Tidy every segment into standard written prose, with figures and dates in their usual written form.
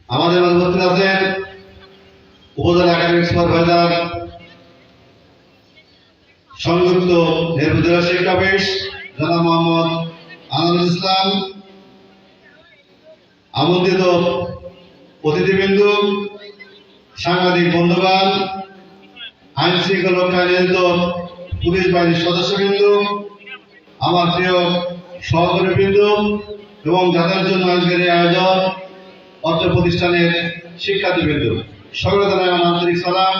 আমাদের মাঝে উপস্থিত আছেন উপজেলা একাডেমিক সুপারভাইজার সংযুক্ত উপজেলা শিক্ষা অফিস জনাব মোহাম্মদ আনোয়ারুল ইসলাম, আমন্ত্রিত অতিথিবৃন্দ, সাংবাদিক বন্ধুগণ, আইন শৃঙ্খলা রক্ষায় নিয়োজিত পুলিশ বাহিনীর সদস্যবৃন্দ, আমার প্রিয় সহকর্মীবৃন্দ এবং যাদের জন্য আজকের এই আয়োজন অত্র প্রতিষ্ঠানের শিক্ষার্থীবৃন্দ, সকলকে জানাই আমার আন্তরিক সালাম।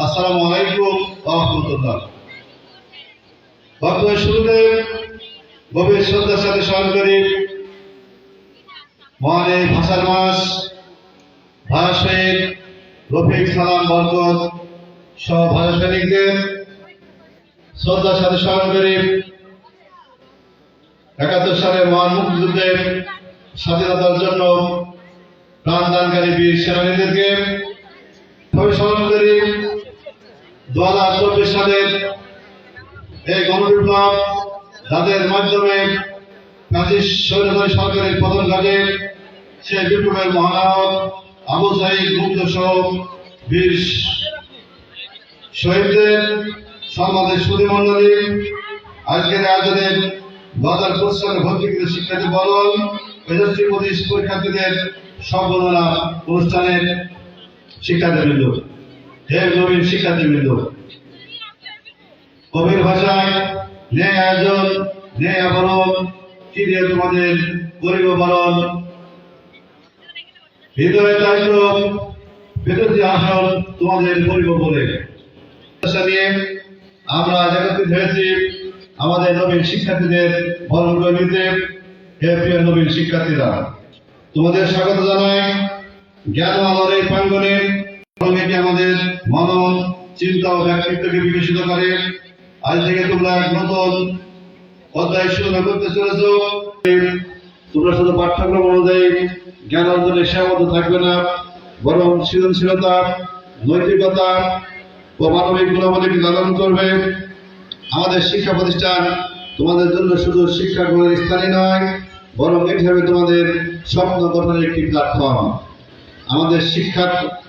আসসালামু আলাইকুম ওয়া রাহমাতুল্লাহ। বক্তব্যের শুরুতে গভীর শ্রদ্ধার সাথে স্মরণ করি মহান এই ভাষার মাস ভাষা শহীদ রফিক সালাম বরকত সহ ভাষা সৈনিকদের শ্রদ্ধার সাথে স্মরণ করি ৭১ সালে মহান মুক্তিযুদ্ধের স্বাধীনতার জন্য প্রাণদানকারী বীর সেনানীদেরকে স্মরণ করি ২০২৪ সালের এই গণবিপ্লব যাদের মাধ্যমে ফ্যাসিস্ট স্বৈরাচারী সরকারের পতন ঘটে সেই বিপ্লবের মহানায়ক আবু সাঈদ মুগ্ধ সহ বীর শহীদদের সম্মানের সুধীমণ্ডলী, আজকের আয়োজনে ২০২৫ সালে ভর্তিকৃত শিক্ষার্থী বলন এসএসসি পরীক্ষার্থীদের সম্বর্ধনা অনুষ্ঠানের শিক্ষার্থীবৃন্দ, হে নবীন শিক্ষার্থীবৃন্দ, কবির ভাষায় ন্যায় আয়োজন ন্যায় আবরণ কি দিয়ে তোমাদের গরিব বরণ, হৃদয় দায়িত্ব বিরোধী আসন তোমাদের গরিব বলে নিয়ে আমরা একত্রিত হয়েছি আমাদের নবীন শিক্ষার্থীদের বরণ করে নিতে। হে প্রিয় নবীন শিক্ষার্থীরা, তোমাদের স্বাগত জানাই জ্ঞান আলোর এই প্রাঙ্গণে। আমাদের মনন চিন্তা ও ব্যক্তিত্বকে বিকশিত করে। আজ থেকে তোমরা এক নতুন অধ্যায় শুরু করতে চলেছ। তোমরা শুধু পাঠ্যক্রম অনুযায়ী জ্ঞান অর্জনে সীমাবদ্ধ থাকবে না, বরং সৃজনশীলতা, নৈতিকতা ও মানবিক গুণাবলীকে লালন করবে। আমাদের শিক্ষা প্রতিষ্ঠান তোমাদের জন্য শুধু শিক্ষা গ্রহণের স্থানই নয়, বরং এটি হবে তোমাদের স্বপ্ন গঠনের একটি প্ল্যাটফর্ম। আমাদের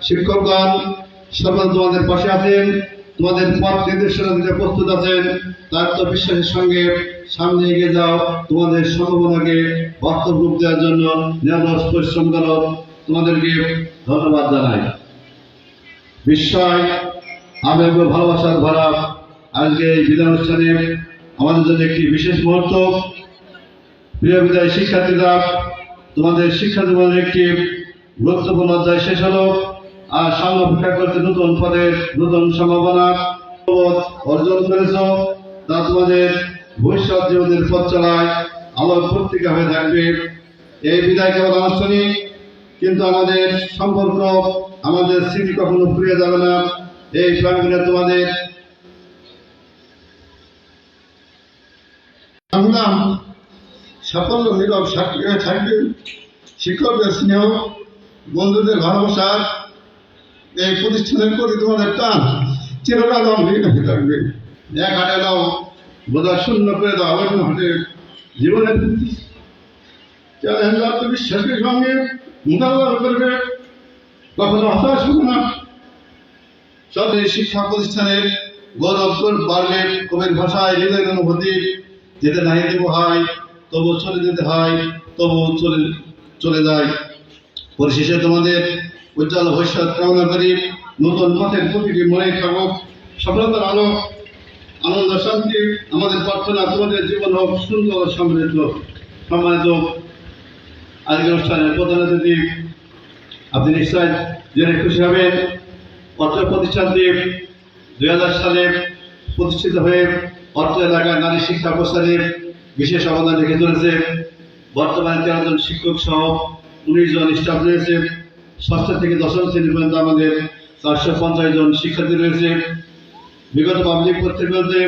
শিক্ষকগণ সর্বদা তোমাদের পাশে আছেন, তোমাদের পথ নির্দেশনা দিতে প্রস্তুত আছেন। তার তো বিশ্বাসের সঙ্গে সামনে এগিয়ে যাও, তোমাদের সম্ভাবনাকে বাস্তব রূপ দেওয়ার জন্য নিরলস পরিশ্রম করো। তোমাদেরকে ধন্যবাদ জানাই। বিস্ময় আবেগ ও ভালোবাসার ভরা আজকে এই বিদায় অনুষ্ঠানে আমাদের জন্য একটি বিশেষ মুহূর্ত। প্রিয় বিদায় শিক্ষার্থীরা, তোমাদের শিক্ষা জীবনের একটি গুরুত্বপূর্ণ অধ্যায় শেষ হলো। আর সামনে অপেক্ষা করতে নতুন পদের নতুন সম্ভাবনা অর্জন করেছ, তা তোমাদের ভবিষ্যৎ জীবনের পথ চলায় আলোর পত্রিকা হয়ে থাকবে। এই বিদায় কেবল আনুষ্ঠানিক, কিন্তু আমাদের সম্পর্ক, আমাদের স্মৃতি কখনো ফুরিয়ে যাবে না। এই প্রাঙ্গণে তোমাদের সাফল্য নীরব সাক্ষী হয়ে থাকবে। শিক্ষকদের স্নেহ, বন্ধুদের ভালোবাসার এই প্রতিষ্ঠানের প্রতি তোমাদের টান চিরকাল অমলিন হয়ে থাকবে। এক হাটে দাও বোঝা শূন্য করে দাও, অন্য হাটে জীবনের চ্যালেঞ্জ আত্মবিশ্বাসের সঙ্গে মোকাবিলা করবে, কখনো হতাশ হবে না। সরকারি শিক্ষা প্রতিষ্ঠানের গৌরব বাড়বে। কবির ভাষায় হৃদয়ের অনুভূতি যেতে নাই দেব হয়, তবু চলে যেতে হয়, তবু চলে যায়। পরিশেষে তোমাদের উজ্জ্বল ভবিষ্যৎ কামনা করি। নতুন পথের প্রতিটি মনে থাকুক সফলতার আলো, আনন্দ, শান্তি। আমাদের প্রার্থনা তোমাদের জীবন হোক সুন্দর সমৃদ্ধ। সম্মানিত আজকের অনুষ্ঠানের প্রধান অতিথি, আপনি নিশ্চয় জেনে খুশি হবেন অত্র প্রতিষ্ঠানটি ২০০০ সালে প্রতিষ্ঠিত হয়ে অত্র এলাকায় নারী শিক্ষা প্রসারে বিশেষ অবদান রেখে চলেছে। বর্তমানে ১৩ জন শিক্ষক সহ ১৯ জন স্টাফ রয়েছে। ষষ্ঠ থেকে দশম শ্রেণী পর্যন্ত আমাদের ৪৫০ জন শিক্ষার্থী রয়েছে। বিগত পাবলিক পরীক্ষাগুলোতে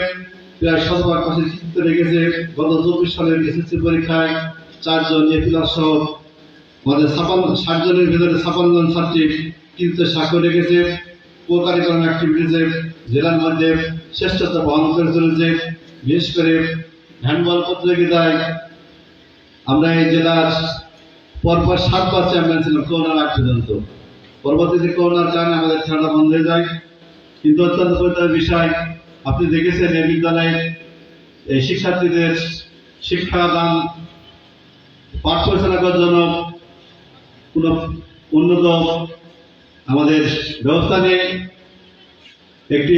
প্রায় ১০০ পাশে চিত্র রেখেছে। গত ২৪ সালের এসএসসি পরীক্ষায় ৪ জন এপ্লাস সহ আমাদের ৬০ জনের ভেতরে ৫৬ জন ছাত্রী কৃতিত্ব স্বাক্ষর রেখেছে। কো-কারিকুলাম অ্যাক্টিভিটিসে জেলার মধ্যে শ্রেষ্ঠতা বহন করে চলেছে। বিশেষ করে হ্যান্ডবল প্রতিযোগিতায় আমরা এই জেলার পরপর 7বার চ্যাম্পিয়ন ছিলাম করোনার আগ পর্যন্ত। পরবর্তীতে করোনার কারণে আমাদের খেলাটা বন্ধ হয়ে যায়। কিন্তু অত্যন্ত পরিতাপের বিষয়, আপনি দেখেছেন এই বিদ্যালয়ে এই শিক্ষার্থীদের শিক্ষাদান পাঠ পরিচালনা করার জন্য কোনো উন্নত আমাদের ব্যবস্থা নেই। একটি